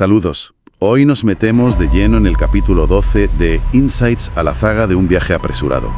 Saludos. Hoy nos metemos de lleno en el capítulo 12 de Insights a la zaga de un viaje apresurado.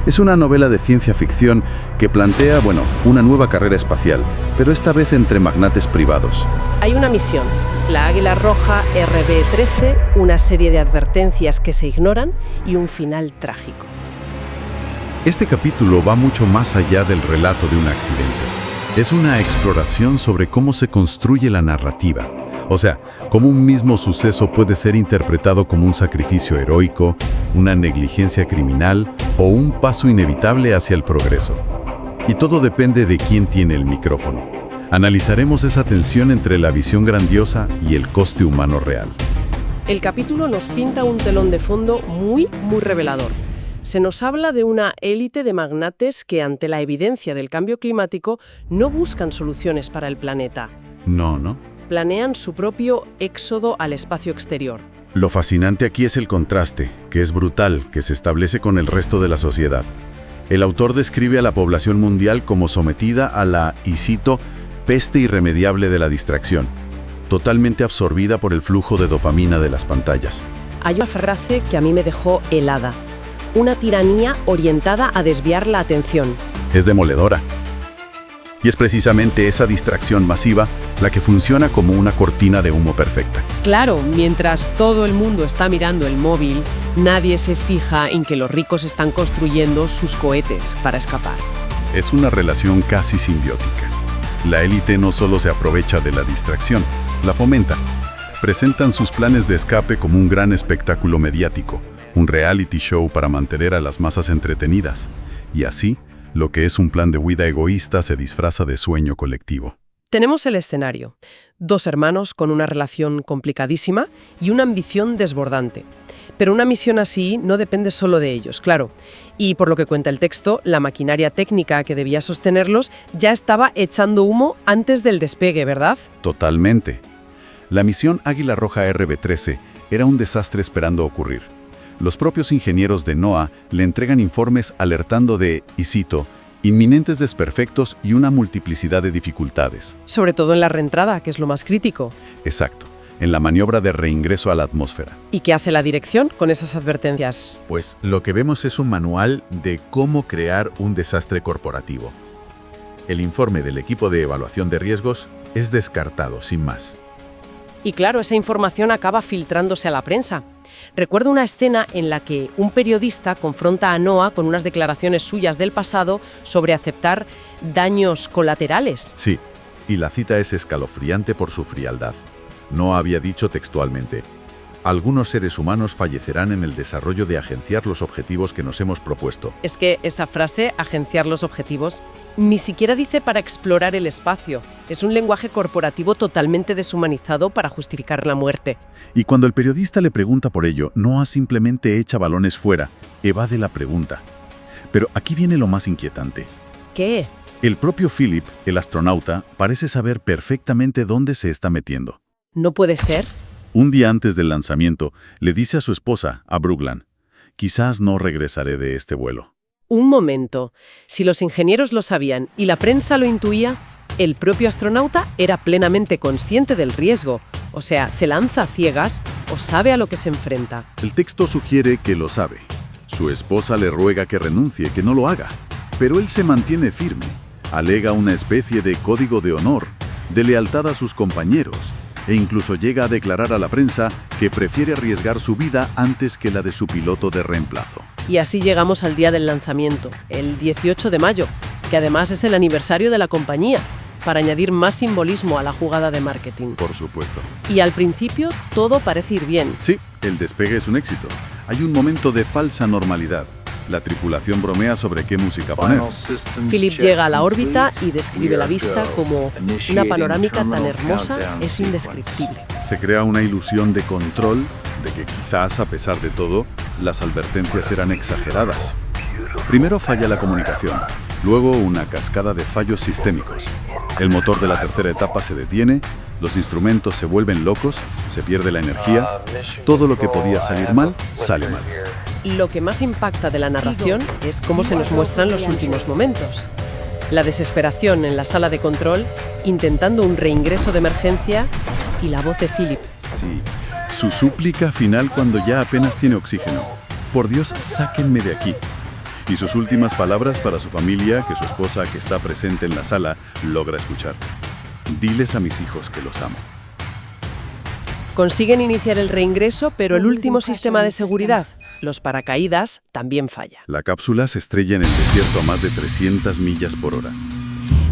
Es una novela de ciencia ficción que plantea, una nueva carrera espacial, pero esta vez entre magnates privados. Hay una misión, la Águila Roja RB-13, una serie de advertencias que se ignoran y un final trágico. Este capítulo va mucho más allá del relato de un accidente. Es una exploración sobre cómo se construye la narrativa. O sea, cómo un mismo suceso puede ser interpretado como un sacrificio heroico, una negligencia criminal o un paso inevitable hacia el progreso. Y todo depende de quién tiene el micrófono. Analizaremos esa tensión entre la visión grandiosa y el coste humano real. El capítulo nos pinta un telón de fondo muy revelador. Se nos habla de una élite de magnates que, ante la evidencia del cambio climático, no buscan soluciones para el planeta. No. Planean su propio éxodo al espacio exterior. Lo fascinante aquí es el contraste, que es brutal, que se establece con el resto de la sociedad. El autor describe a la población mundial como sometida a la, y cito, peste irremediable de la distracción, totalmente absorbida por el flujo de dopamina de las pantallas. Hay una frase que a mí me dejó helada. Una tiranía orientada a desviar la atención. Es demoledora. Y es precisamente esa distracción masiva la que funciona como una cortina de humo perfecta. Claro, mientras todo el mundo está mirando el móvil, nadie se fija en que los ricos están construyendo sus cohetes para escapar. Es una relación casi simbiótica. La élite no solo se aprovecha de la distracción, la fomenta. Presentan sus planes de escape como un gran espectáculo mediático, un reality show para mantener a las masas entretenidas. Y así, lo que es un plan de huida egoísta se disfraza de sueño colectivo. Tenemos el escenario. 2 hermanos con una relación complicadísima y una ambición desbordante. Pero una misión así no depende solo de ellos, claro. Y por lo que cuenta el texto, la maquinaria técnica que debía sostenerlos ya estaba echando humo antes del despegue, ¿verdad? Totalmente. La misión Águila Roja RB-13 era un desastre esperando ocurrir. Los propios ingenieros de NOAA le entregan informes alertando de, y cito, inminentes desperfectos y una multiplicidad de dificultades. Sobre todo en la reentrada, que es lo más crítico. Exacto, en la maniobra de reingreso a la atmósfera. ¿Y qué hace la dirección con esas advertencias? Pues lo que vemos es un manual de cómo crear un desastre corporativo. El informe del equipo de evaluación de riesgos es descartado, sin más. Y claro, esa información acaba filtrándose a la prensa. Recuerdo una escena en la que un periodista confronta a NOAA con unas declaraciones suyas del pasado sobre aceptar daños colaterales. Sí, y la cita es escalofriante por su frialdad. NOAA había dicho textualmente: algunos seres humanos fallecerán en el desarrollo de agenciar los objetivos que nos hemos propuesto. Es que esa frase, agenciar los objetivos, ni siquiera dice para explorar el espacio. Es un lenguaje corporativo totalmente deshumanizado para justificar la muerte. Y cuando el periodista le pregunta por ello, NOAA simplemente echa balones fuera, evade la pregunta. Pero aquí viene lo más inquietante. ¿Qué? El propio Philip, el astronauta, parece saber perfectamente dónde se está metiendo. ¿No puede ser? Un día antes del lanzamiento, le dice a su esposa, a Bruglan, quizás no regresaré de este vuelo. Un momento. Si los ingenieros lo sabían y la prensa lo intuía, el propio astronauta era plenamente consciente del riesgo. O sea, se lanza a ciegas o sabe a lo que se enfrenta. El texto sugiere que lo sabe. Su esposa le ruega que renuncie, que no lo haga. Pero él se mantiene firme. Alega una especie de código de honor, de lealtad a sus compañeros, e incluso llega a declarar a la prensa que prefiere arriesgar su vida antes que la de su piloto de reemplazo. Y así llegamos al día del lanzamiento, el 18 de mayo, que además es el aniversario de la compañía, para añadir más simbolismo a la jugada de marketing. Por supuesto. Y al principio todo parece ir bien. Sí, el despegue es un éxito. Hay un momento de falsa normalidad. La tripulación bromea sobre qué música poner. Philip llega a la órbita y describe la vista como una panorámica tan hermosa es indescriptible. Se crea una ilusión de control, de que quizás, a pesar de todo, las advertencias eran exageradas. Primero falla la comunicación, luego una cascada de fallos sistémicos. El motor de la tercera etapa se detiene, los instrumentos se vuelven locos, se pierde la energía, todo lo que podía salir mal, sale mal. Lo que más impacta de la narración es cómo se nos muestran los últimos momentos. La desesperación en la sala de control, intentando un reingreso de emergencia, y la voz de Philip, Sí, su súplica final cuando ya apenas tiene oxígeno. Por Dios, sáquenme de aquí. Y sus últimas palabras para su familia, que su esposa, que está presente en la sala, logra escuchar. Diles a mis hijos que los amo. Consiguen iniciar el reingreso, pero el último sistema de seguridad, los paracaídas, también falla. La cápsula se estrella en el desierto a más de 300 millas por hora.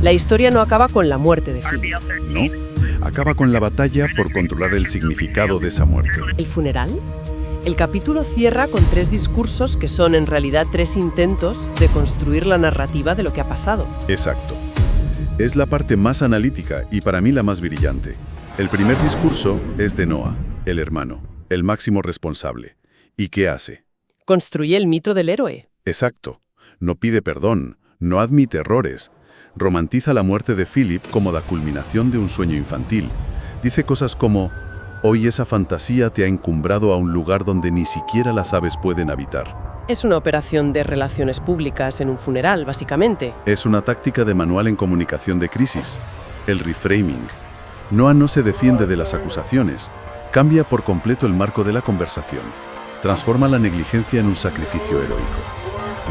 La historia no acaba con la muerte de Philip. No, acaba con la batalla por controlar el significado de esa muerte. ¿El funeral? El capítulo cierra con 3 discursos que son en realidad 3 intentos de construir la narrativa de lo que ha pasado. Exacto. Es la parte más analítica y para mí la más brillante. El primer discurso es de Noah, el hermano, el máximo responsable. ¿Y qué hace? Construye el mito del héroe. Exacto. No pide perdón, no admite errores. Romantiza la muerte de Philip como la culminación de un sueño infantil. Dice cosas como: hoy esa fantasía te ha encumbrado a un lugar donde ni siquiera las aves pueden habitar. Es una operación de relaciones públicas en un funeral, básicamente. Es una táctica de manual en comunicación de crisis, el reframing. Noah no se defiende de las acusaciones, cambia por completo el marco de la conversación. Transforma la negligencia en un sacrificio heroico.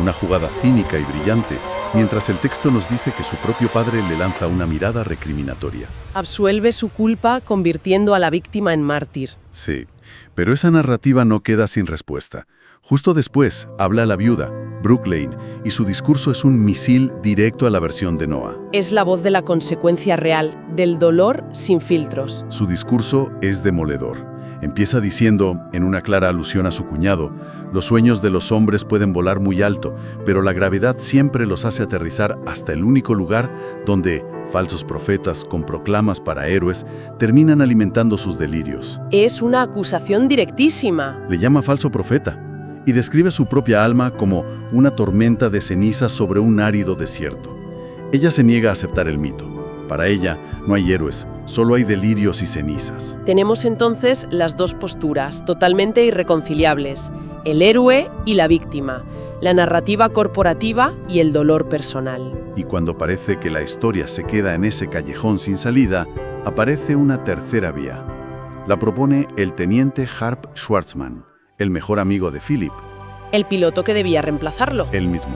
Una jugada cínica y brillante, mientras el texto nos dice que su propio padre le lanza una mirada recriminatoria. Absuelve su culpa convirtiendo a la víctima en mártir. Sí, pero esa narrativa no queda sin respuesta. Justo después habla la viuda, Brooke Lane, y su discurso es un misil directo a la versión de Noah. Es la voz de la consecuencia real, del dolor sin filtros. Su discurso es demoledor. Empieza diciendo, en una clara alusión a su cuñado, los sueños de los hombres pueden volar muy alto, pero la gravedad siempre los hace aterrizar hasta el único lugar donde falsos profetas con proclamas para héroes terminan alimentando sus delirios. Es una acusación directísima. Le llama falso profeta y describe su propia alma como una tormenta de cenizas sobre un árido desierto. Ella se niega a aceptar el mito. Para ella no hay héroes, solo hay delirios y cenizas. Tenemos entonces las 2 posturas, totalmente irreconciliables: el héroe y la víctima, la narrativa corporativa y el dolor personal. Y cuando parece que la historia se queda en ese callejón sin salida, aparece una tercera vía. La propone el teniente Harp Schwartzman, el mejor amigo de Philip. El piloto que debía reemplazarlo. Él mismo.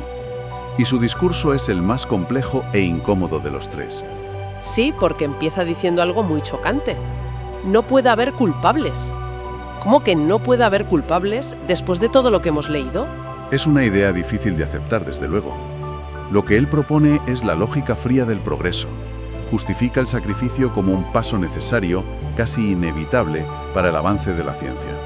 Y su discurso es el más complejo e incómodo de los 3. Sí, porque empieza diciendo algo muy chocante. No puede haber culpables. ¿Cómo que no puede haber culpables después de todo lo que hemos leído? Es una idea difícil de aceptar, desde luego. Lo que él propone es la lógica fría del progreso. Justifica el sacrificio como un paso necesario, casi inevitable, para el avance de la ciencia.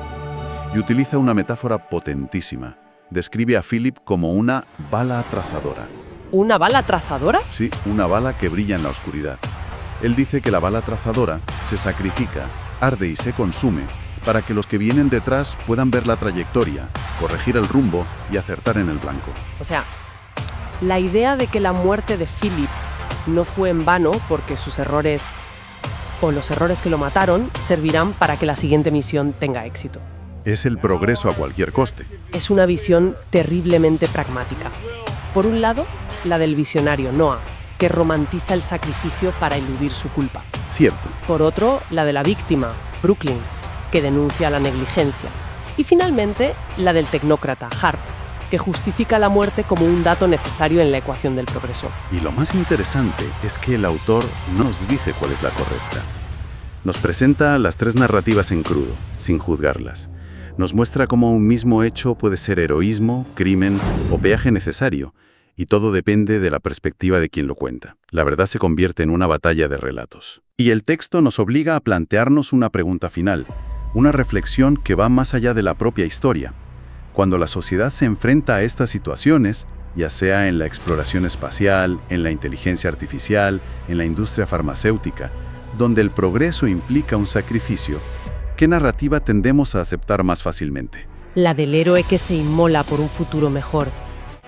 Y utiliza una metáfora potentísima. Describe a Philip como una bala trazadora. ¿Una bala trazadora? Sí, una bala que brilla en la oscuridad. Él dice que la bala trazadora se sacrifica, arde y se consume para que los que vienen detrás puedan ver la trayectoria, corregir el rumbo y acertar en el blanco. O sea, la idea de que la muerte de Philip no fue en vano porque sus errores, o los errores que lo mataron, servirán para que la siguiente misión tenga éxito. Es el progreso a cualquier coste. Es una visión terriblemente pragmática. Por un lado, la del visionario Noah, que romantiza el sacrificio para eludir su culpa. Cierto. Por otro, la de la víctima, Brooklyn, que denuncia la negligencia. Y finalmente, la del tecnócrata, Harp, que justifica la muerte como un dato necesario en la ecuación del progreso. Y lo más interesante es que el autor no nos dice cuál es la correcta. Nos presenta las 3 narrativas en crudo, sin juzgarlas. Nos muestra cómo un mismo hecho puede ser heroísmo, crimen o peaje necesario, y todo depende de la perspectiva de quien lo cuenta. La verdad se convierte en una batalla de relatos. Y el texto nos obliga a plantearnos una pregunta final, una reflexión que va más allá de la propia historia. Cuando la sociedad se enfrenta a estas situaciones, ya sea en la exploración espacial, en la inteligencia artificial, en la industria farmacéutica, donde el progreso implica un sacrificio, ¿qué narrativa tendemos a aceptar más fácilmente? La del héroe que se inmola por un futuro mejor.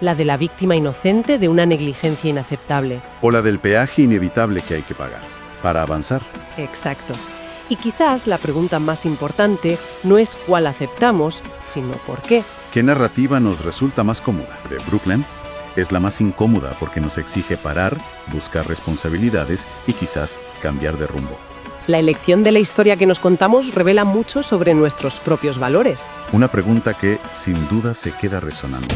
La de la víctima inocente de una negligencia inaceptable. O la del peaje inevitable que hay que pagar para avanzar. Exacto. Y quizás la pregunta más importante no es cuál aceptamos, sino por qué. ¿Qué narrativa nos resulta más cómoda? De Brooklyn es la más incómoda porque nos exige parar, buscar responsabilidades y quizás cambiar de rumbo. La elección de la historia que nos contamos revela mucho sobre nuestros propios valores. Una pregunta que, sin duda, se queda resonando.